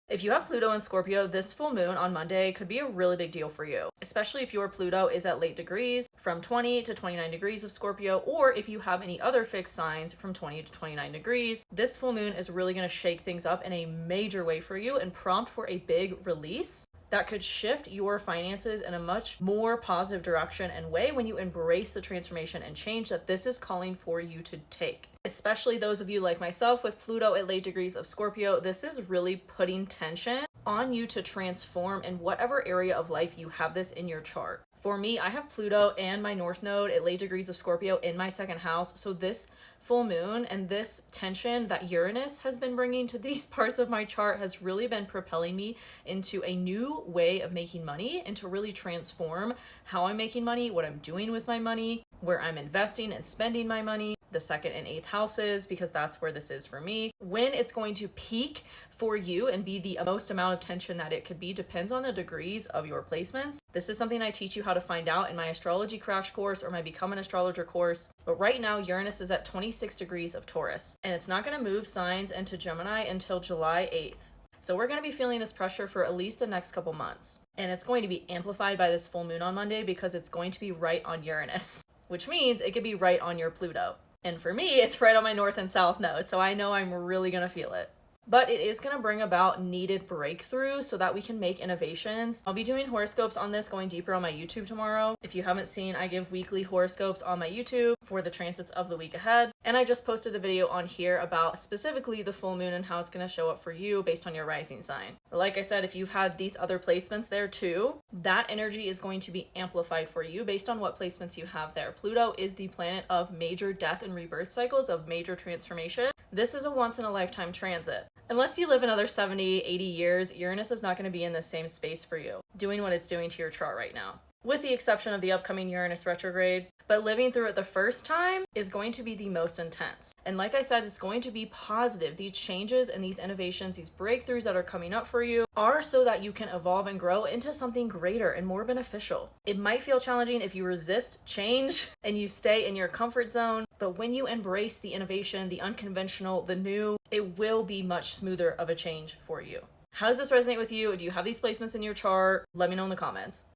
If you have Pluto in Scorpio, this full moon on Monday could be a really big deal for you, especially if your Pluto is at late degrees from 20 to 29 degrees of Scorpio, or if you have any other fixed signs from 20 to 29 degrees. This full moon is really going to shake things up in a major way for you and prompt for a big release that could shift your finances in a much more positive direction and way when you embrace the transformation and change that this is calling for you to take. Especially those of you like myself with Pluto at late degrees of Scorpio, this is really putting tension on you to transform in whatever area of life you have this in your chart. For me, I have Pluto and my North Node at late degrees of Scorpio in my second house. So this full moon and this tension that Uranus has been bringing to these parts of my chart has really been propelling me into a new way of making money and to really transform how I'm making money, what I'm doing with my money, where I'm investing and spending my money, the second and eighth houses, because that's where this is for me. When it's going to peak for you and be the most amount of tension that it could be depends on the degrees of your placements. This is something I teach you how to find out in my astrology crash course or my Become an Astrologer course. But right now, Uranus is at 26 degrees of Taurus, and it's not going to move signs into Gemini until July 8th. So we're going to be feeling this pressure for at least the next couple months. And it's going to be amplified by this full moon on Monday because it's going to be right on Uranus, which means it could be right on your Pluto. And for me, it's right on my North and South node, so I know I'm really going to feel it. But it is going to bring about needed breakthrough so that we can make innovations. I'll be doing horoscopes on this, going deeper on my YouTube tomorrow. If you haven't seen, I give weekly horoscopes on my YouTube for the transits of the week ahead. And I just posted a video on here about specifically the full moon and how it's going to show up for you based on your rising sign. Like I said, if you've had these other placements there too, that energy is going to be amplified for you based on what placements you have there. Pluto is the planet of major death and rebirth cycles, of major transformation. This is a once in a lifetime transit. Unless you live another 70, 80 years, Uranus is not going to be in the same space for you, doing what it's doing to your chart right now, with the exception of the upcoming Uranus retrograde. But living through it the first time is going to be the most intense. And like I said, it's going to be positive. These changes and these innovations, these breakthroughs that are coming up for you are so that you can evolve and grow into something greater and more beneficial. It might feel challenging if you resist change and you stay in your comfort zone, but when you embrace the innovation, the unconventional, the new, it will be much smoother of a change for you. How does this resonate with you? Do you have these placements in your chart? Let me know in the comments.